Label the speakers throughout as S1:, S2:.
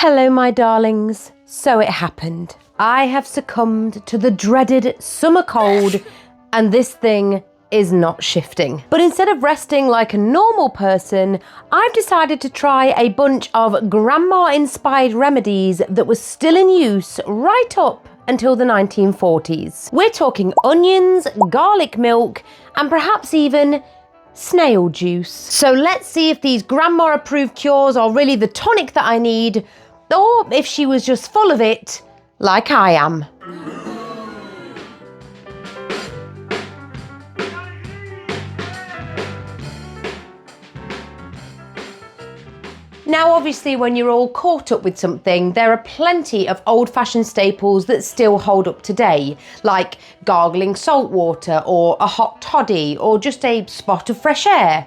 S1: Hello, my darlings. So it happened. I have succumbed to the dreaded summer cold, and this thing is not shifting. But instead of resting like a normal person, I've decided to try a bunch of grandma-inspired remedies that were still in use right up until the 1940s. We're talking onions, garlic milk, and perhaps even snail juice. So let's see if these grandma-approved cures are really the tonic that I need, or if she was just full of it, like I am. Now, obviously, when you're all caught up with something, there are plenty of old-fashioned staples that still hold up today, like gargling salt water, or a hot toddy, or just a spot of fresh air.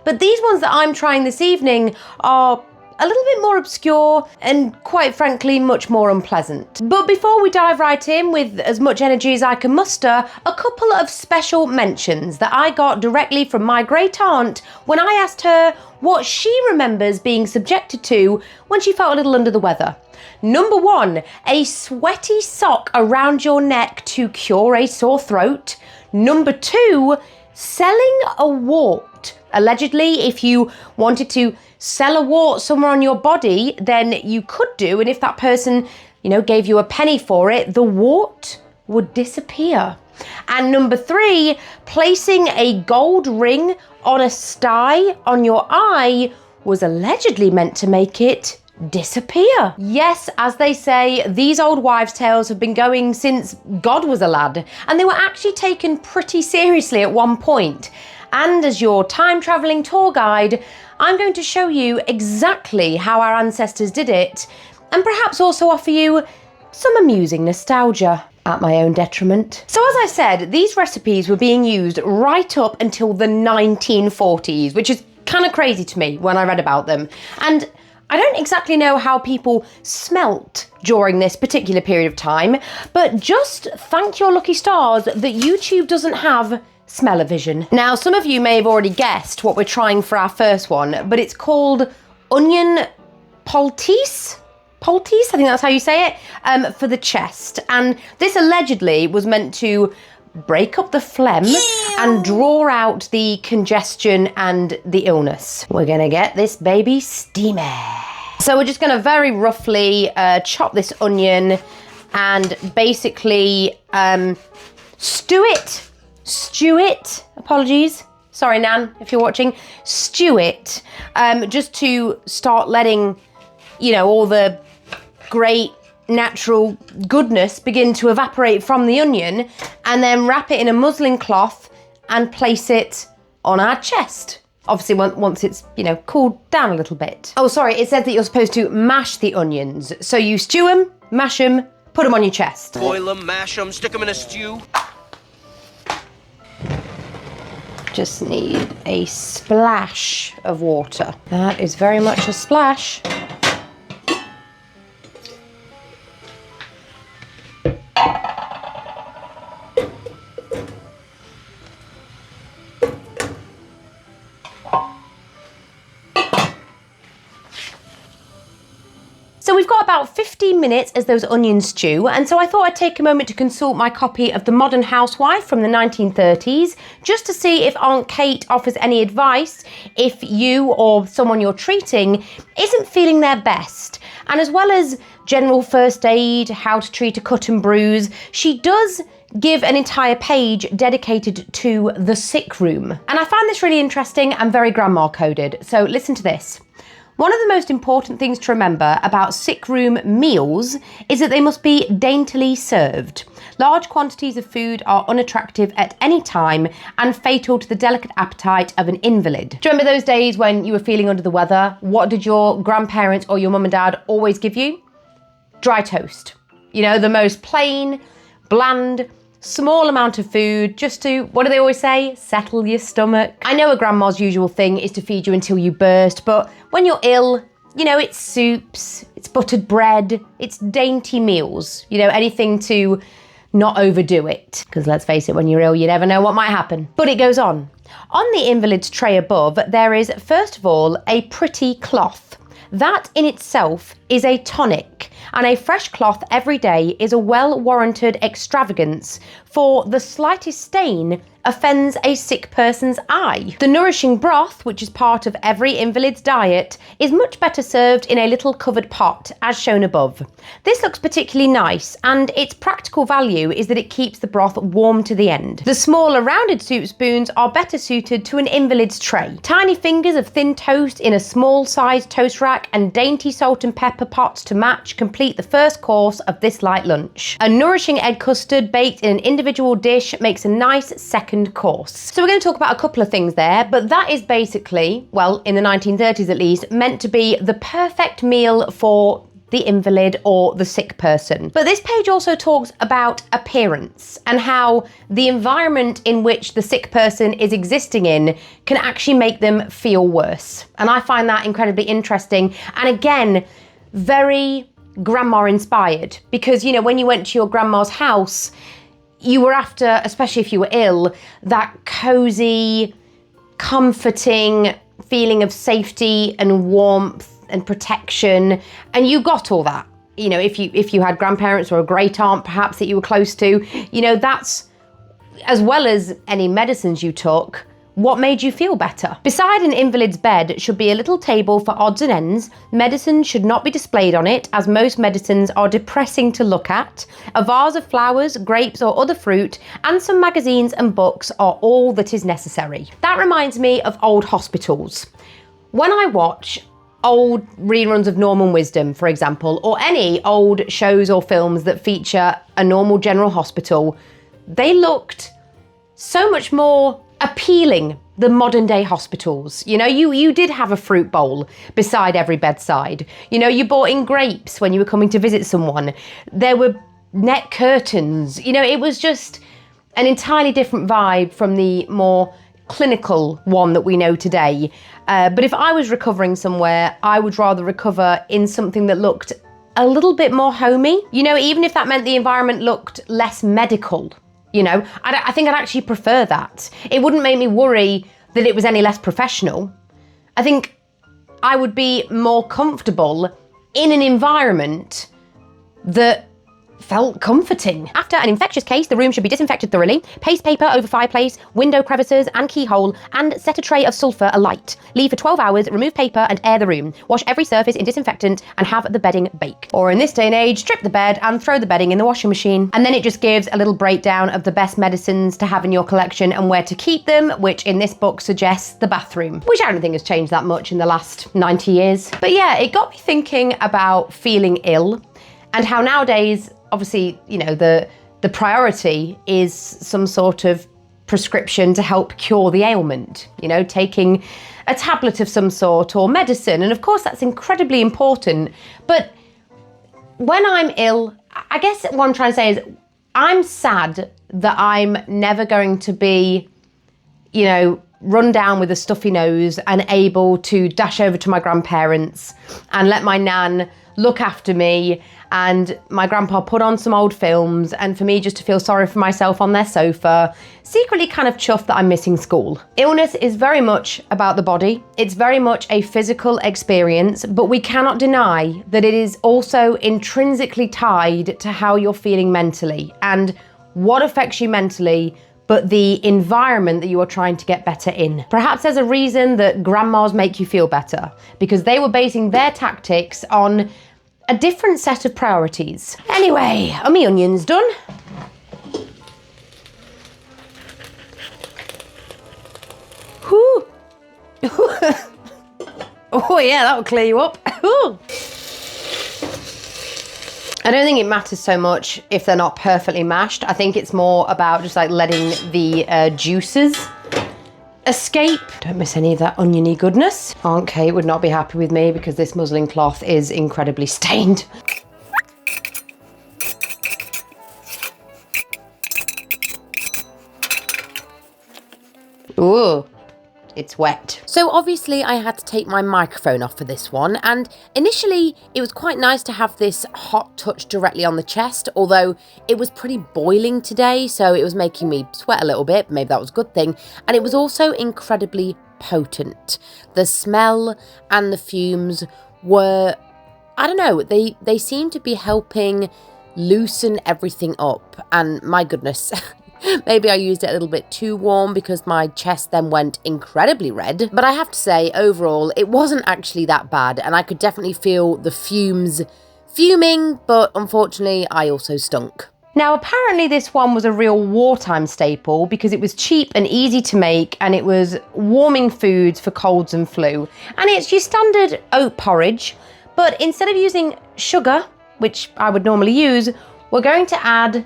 S1: But these ones that I'm trying this evening are a little bit more obscure and, quite frankly, much more unpleasant. But before we dive right in with as much energy as I can muster, a couple of special mentions that I got directly from my great aunt when I asked her what she remembers being subjected to when she felt a little under the weather. Number one, a sweaty sock around your neck to cure a sore throat. Number two, selling a wart. Allegedly, if you wanted to sell a wart somewhere on your body, then you could do, and if that person, gave you a penny for it, the wart would disappear. And number three, placing a gold ring on a sty on your eye was allegedly meant to make it disappear. Yes, as they say, these old wives' tales have been going since God was a lad, and they were actually taken pretty seriously at one point. And as your time-travelling tour guide, I'm going to show you exactly how our ancestors did it, and perhaps also offer you some amusing nostalgia at my own detriment. So as I said, these recipes were being used right up until the 1940s, which is kind of crazy to me when I read about them. And I don't exactly know how people smelt during this particular period of time, but just thank your lucky stars that YouTube doesn't have smell-o-vision. Now, some of you may have already guessed what we're trying for our first one, but it's called onion poultice. Poultice, I think that's how you say it, for the chest. And this allegedly was meant to break up the phlegm and draw out the congestion and the illness. We're gonna get this baby steamy. So we're just gonna very roughly chop this onion and basically stew it, apologies. Sorry, Nan, if you're watching. Stew it, just to start letting, all the great natural goodness begin to evaporate from the onion, and then wrap it in a muslin cloth and place it on our chest. Obviously, once it's, cooled down a little bit. Oh, sorry, it says that you're supposed to mash the onions. So you stew them, mash them, put them on your chest.
S2: Boil them, mash them, stick them in a stew.
S1: Just need a splash of water. That is very much a splash. So we've got about 15 minutes as those onions stew, and so I thought I'd take a moment to consult my copy of The Modern Housewife from the 1930s, just to see if Aunt Kate offers any advice if you or someone you're treating isn't feeling their best. And as well as general first aid, how to treat a cut and bruise, she does give an entire page dedicated to the sick room. And I find this really interesting and very grandma coded, so listen to this. One of the most important things to remember about sick room meals is that they must be daintily served. Large quantities of food are unattractive at any time and fatal to the delicate appetite of an invalid. Do you remember those days when you were feeling under the weather? What did your grandparents or your mum and dad always give you? Dry toast. The most plain, bland, small amount of food just to, what do they always say? Settle your stomach. I know a grandma's usual thing is to feed you until you burst, but when you're ill, it's soups, it's buttered bread, it's dainty meals, anything to not overdo it. Because let's face it, when you're ill, you never know what might happen. But it goes on. On the invalid's tray above, there is, first of all, a pretty cloth. That in itself is a tonic, and a fresh cloth every day is a well-warranted extravagance, for the slightest stain offends a sick person's eye. The nourishing broth, which is part of every invalid's diet, is much better served in a little covered pot, as shown above. This looks particularly nice, and its practical value is that it keeps the broth warm to the end. The smaller rounded soup spoons are better suited to an invalid's tray. Tiny fingers of thin toast in a small-sized toast rack and dainty salt and pepper pots to match complete the first course of this light lunch. A nourishing egg custard baked in an individual dish makes a nice second course. So we're going to talk about a couple of things there, but that is basically, well, in the 1930s at least, meant to be the perfect meal for the invalid or the sick person. But this page also talks about appearance and how the environment in which the sick person is existing in can actually make them feel worse. And I find that incredibly interesting, and again, very grandma inspired, because, you know, when you went to your grandma's house, you were after, especially if you were ill, that cozy, comforting feeling of safety and warmth and protection, and you got all that. You know, if you had grandparents or a great aunt perhaps that you were close to, you know, that's, as well as any medicines you took, what made you feel better. Beside an invalid's bed should be a little table for odds and ends. Medicine should not be displayed on it, as most medicines are depressing to look at. A vase of flowers, grapes or other fruit, and some magazines and books are all that is necessary. That reminds me of old hospitals. When I watch old reruns of Norman Wisdom, for example, or any old shows or films that feature a normal general hospital, they looked so much more appealing than modern day hospitals. You know, you did have a fruit bowl beside every bedside. You know, you bought in grapes when you were coming to visit someone. There were net curtains. You know, it was just an entirely different vibe from the more clinical one that we know today. But if I was recovering somewhere, I would rather recover in something that looked a little bit more homey. You know, even if that meant the environment looked less medical. You know, I think I'd actually prefer that. It wouldn't make me worry that it was any less professional. I think I would be more comfortable in an environment that felt comforting. After an infectious case, the room should be disinfected thoroughly. Paste paper over fireplace, window crevices and keyhole, and set a tray of sulphur alight. Leave for 12 hours, remove paper and air the room. Wash every surface in disinfectant and have the bedding bake. Or in this day and age, strip the bed and throw the bedding in the washing machine. And then it just gives a little breakdown of the best medicines to have in your collection and where to keep them, which in this book suggests the bathroom, which I don't think has changed that much in the last 90 years. But yeah, it got me thinking about feeling ill and how nowadays, obviously, you know, the priority is some sort of prescription to help cure the ailment, you know, taking a tablet of some sort or medicine. And of course, that's incredibly important. But when I'm ill, I guess what I'm trying to say is I'm sad that I'm never going to be, you know, run down with a stuffy nose and able to dash over to my grandparents and let my nan look after me and my grandpa put on some old films, and for me just to feel sorry for myself on their sofa, secretly kind of chuffed that I'm missing school. Illness is very much about the body. It's very much a physical experience, but we cannot deny that it is also intrinsically tied to how you're feeling mentally and what affects you mentally, but the environment that you are trying to get better in. Perhaps there's a reason that grandmas make you feel better, because they were basing their tactics on a different set of priorities. Anyway, are my onions done? Whew. Oh yeah, that'll clear you up. I don't think it matters so much if they're not perfectly mashed. I think it's more about just like letting the juices escape. Don't miss any of that oniony goodness. Aunt Kate would not be happy with me because this muslin cloth is incredibly stained. Ooh. It's wet. So obviously I had to take my microphone off for this one, and initially it was quite nice to have this hot touch directly on the chest, although it was pretty boiling today, so it was making me sweat a little bit. Maybe that was a good thing. And it was also incredibly potent. The smell and the fumes were, I don't know, they seem to be helping loosen everything up. And my goodness, maybe I used it a little bit too warm because my chest then went incredibly red. But I have to say, overall, it wasn't actually that bad. And I could definitely feel the fumes fuming, but unfortunately, I also stunk. Now, apparently this one was a real wartime staple because it was cheap and easy to make, and it was warming foods for colds and flu. And it's your standard oat porridge, but instead of using sugar, which I would normally use, we're going to add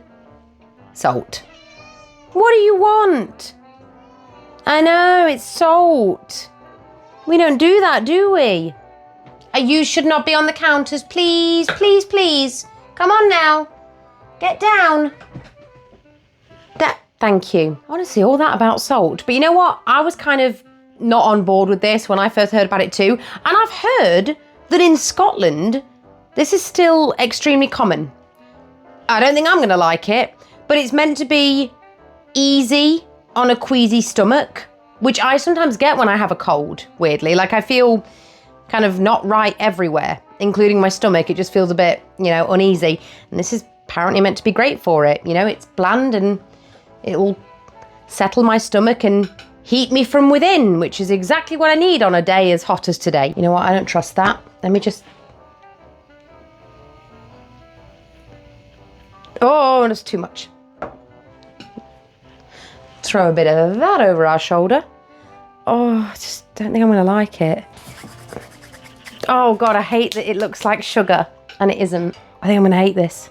S1: salt. What do you want? I know, it's salt. We don't do that, do we? You should not be on the counters, please, please, please. Come on now. Get down. Thank you. Honestly, all that about salt. But you know what? I was kind of not on board with this when I first heard about it too. And I've heard that in Scotland, this is still extremely common. I don't think I'm going to like it, but it's meant to be easy on a queasy stomach, which I sometimes get when I have a cold, weirdly. Like I feel kind of not right everywhere, including my stomach. It just feels a bit, uneasy. And this is apparently meant to be great for it. It's bland and it'll settle my stomach and heat me from within, which is exactly what I need on a day as hot as today. You know what? I don't trust that. Let me just... Oh, that's too much. Throw a bit of that over our shoulder. Oh, I just don't think I'm going to like it. Oh, God, I hate that it looks like sugar and it isn't. I think I'm going to hate this.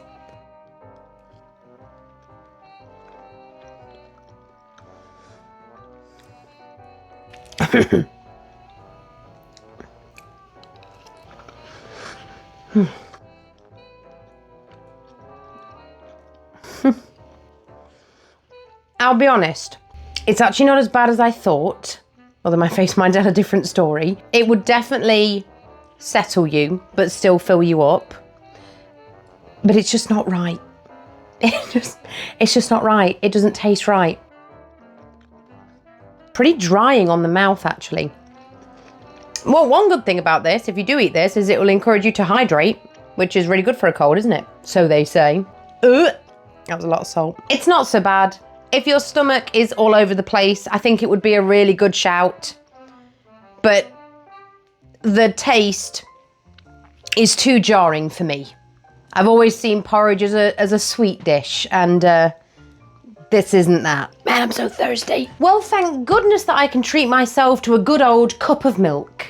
S1: I'll be honest, it's actually not as bad as I thought, although my face might tell a different story. It would definitely settle you, but still fill you up. But it's just not right. It's just not right. It doesn't taste right. Pretty drying on the mouth, actually. Well, one good thing about this, if you do eat this, is it will encourage you to hydrate, which is really good for a cold, isn't it? So they say. Ugh. That was a lot of salt. It's not so bad. If your stomach is all over the place, I think it would be a really good shout. But the taste is too jarring for me. I've always seen porridge as a sweet dish, and this isn't that. Man, I'm so thirsty. Well, thank goodness that I can treat myself to a good old cup of milk.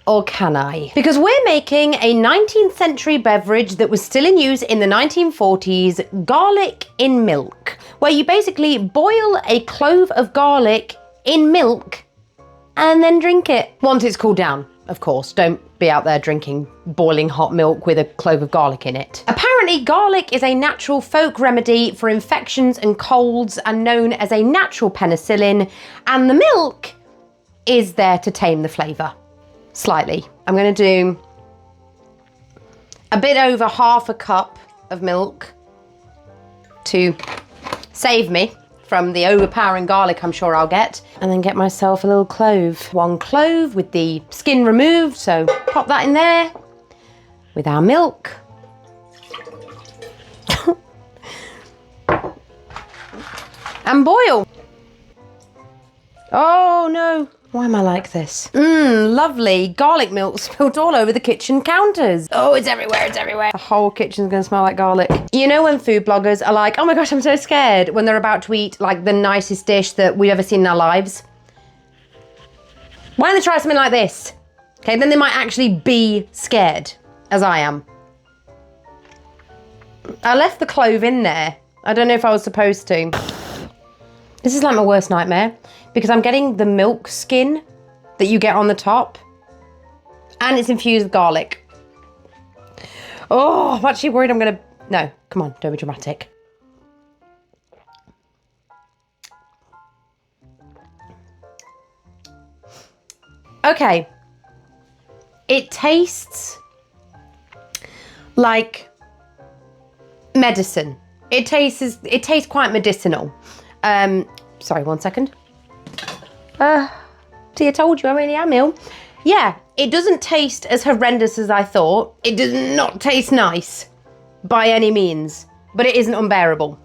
S1: Or can I? Because we're making a 19th century beverage that was still in use in the 1940s, garlic in milk, where you basically boil a clove of garlic in milk and then drink it. Once it's cooled down, of course. Don't be out there drinking boiling hot milk with a clove of garlic in it. Apparently, garlic is a natural folk remedy for infections and colds and known as a natural penicillin, and the milk is there to tame the flavour. Slightly. I'm going to do a bit over half a cup of milk to save me from the overpowering garlic I'm sure I'll get, and then get myself a little clove. One clove with the skin removed, so pop that in there with our milk. And boil. Oh no. Why am I like this? Lovely. Garlic milk spilled all over the kitchen counters. Oh, it's everywhere, it's everywhere. The whole kitchen's gonna smell like garlic. You know when food bloggers are like, oh my gosh, I'm so scared, when they're about to eat like the nicest dish that we've ever seen in our lives? Why don't they try something like this? Okay, then they might actually be scared, as I am. I left the clove in there. I don't know if I was supposed to. This is like my worst nightmare, because I'm getting the milk skin that you get on the top, and it's infused with garlic. Oh, I'm actually worried I'm gonna... No, come on, don't be dramatic. Okay. It tastes like medicine. It tastes quite medicinal. Sorry, 1 second. See, I told you I really am ill. Yeah, It doesn't taste as horrendous as I thought. It does not taste nice by any means, but it isn't unbearable.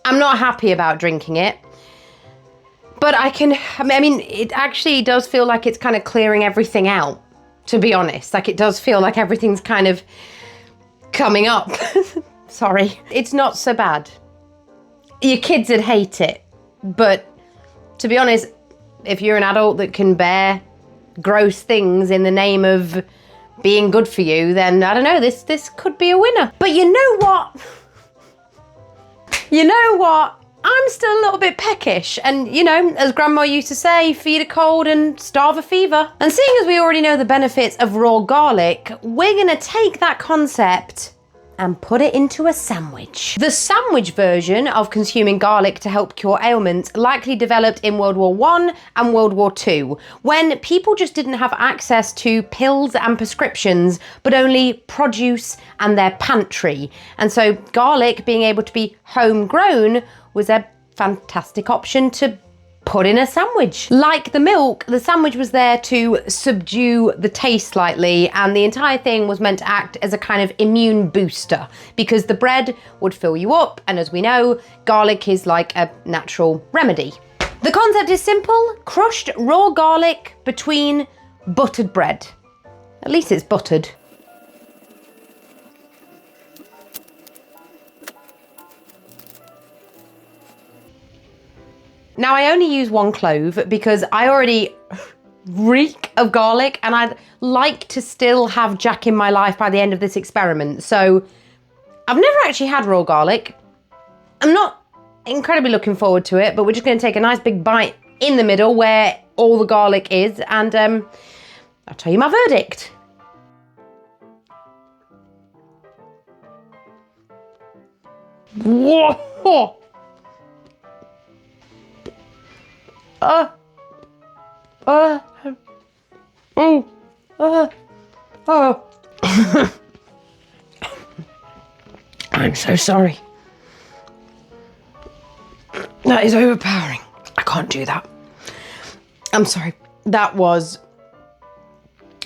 S1: I'm not happy about drinking it, but I mean, it actually does feel like it's kind of clearing everything out, to be honest. Like, it does feel like everything's kind of coming up. Sorry. It's not so bad. Your kids would hate it, but to be honest, if you're an adult that can bear gross things in the name of being good for you, then I don't know, this could be a winner. But you know what? You know what? I'm still a little bit peckish, and you know, as Grandma used to say, feed a cold and starve a fever. And seeing as we already know the benefits of raw garlic, we're gonna take that concept and put it into a sandwich. The sandwich version of consuming garlic to help cure ailments likely developed in World War I and World War II, when people just didn't have access to pills and prescriptions, but only produce and their pantry. And so garlic, being able to be homegrown, was a fantastic option to put in a sandwich. Like the milk, the sandwich was there to subdue the taste slightly, and the entire thing was meant to act as a kind of immune booster, because the bread would fill you up, and as we know, garlic is like a natural remedy. The concept is simple: crushed raw garlic between buttered bread. At least it's buttered. Now, I only use 1 clove because I already reek of garlic, and I'd like to still have Jack in my life by the end of this experiment. So I've never actually had raw garlic. I'm not incredibly looking forward to it, but we're just going to take a nice big bite in the middle where all the garlic is, and I'll tell you my verdict. Whoa! I'm so sorry. That is overpowering. I can't do that. I'm sorry. That was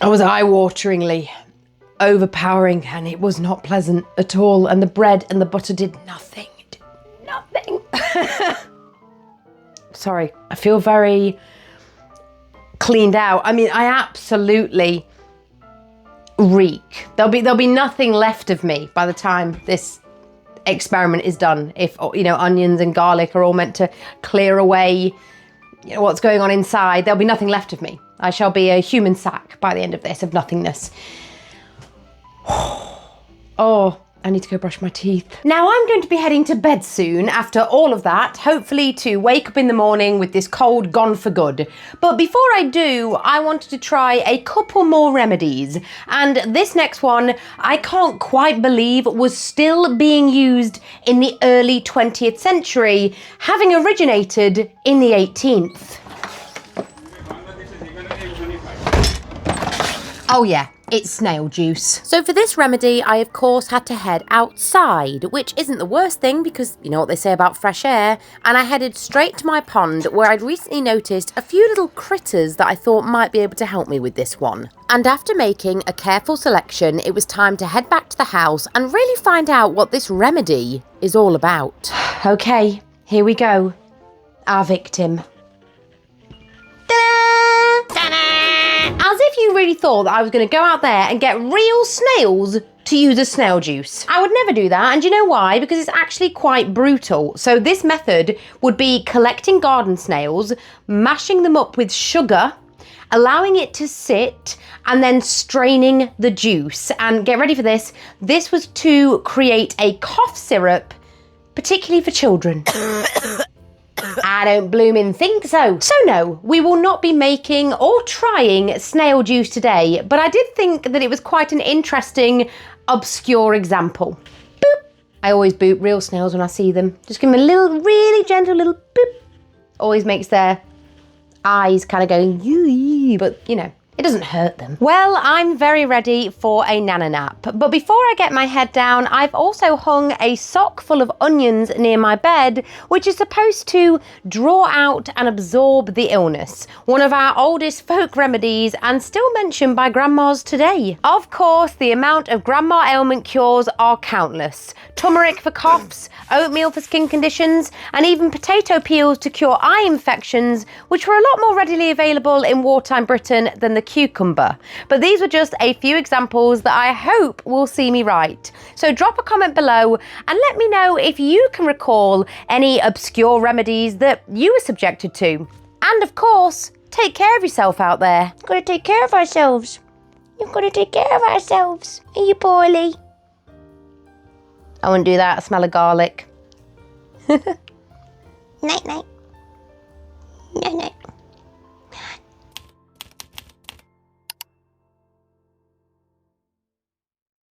S1: eye-wateringly overpowering, and it was not pleasant at all. And the bread and the butter did nothing. It did nothing. Sorry, I feel very cleaned out. I mean, I absolutely reek. There'll be nothing left of me by the time this experiment is done. If, you know, onions and garlic are all meant to clear away, you know, what's going on inside, there'll be nothing left of me. I shall be a human sack by the end of this, of nothingness. Oh, I need to go brush my teeth. Now, I'm going to be heading to bed soon after all of that, hopefully to wake up in the morning with this cold gone for good. But before I do, I wanted to try a couple more remedies. And this next one, I can't quite believe was still being used in the early 20th century, having originated in the 18th. Oh yeah, it's snail juice. So for this remedy, I of course had to head outside, which isn't the worst thing because you know what they say about fresh air, and I headed straight to my pond where I'd recently noticed a few little critters that I thought might be able to help me with this one. And after making a careful selection, it was time to head back to the house and really find out what this remedy is all about. Okay, here we go. Our victim. As if you really thought that I was going to go out there and get real snails to use as snail juice. I would never do that, and you know why? Because it's actually quite brutal. So this method would be collecting garden snails, mashing them up with sugar, allowing it to sit, and then straining the juice. And get ready for this. This was to create a cough syrup, particularly for children. I don't blooming think so. So no, we will not be making or trying snail juice today, but I did think that it was quite an interesting, obscure example. Boop. I always boop real snails when I see them. Just give them a little, really gentle little boop. Always makes their eyes kind of go, but you know, It doesn't hurt them. Well, I'm very ready for a nana nap. But before I get my head down, I've also hung a sock full of onions near my bed, which is supposed to draw out and absorb the illness. One of our oldest folk remedies and still mentioned by grandmas today. Of course, the amount of grandma ailment cures are countless. Turmeric for coughs, oatmeal for skin conditions, and even potato peels to cure eye infections, which were a lot more readily available in wartime Britain than the cucumber. But these were just a few examples that I hope will see me right. So drop a comment below and let me know if you can recall any obscure remedies that you were subjected to. And of course, take care of yourself out there. We've got to take care of ourselves. You've got to take care of ourselves. Are you poorly? I wouldn't do that. I smell of garlic. Night night. Night night.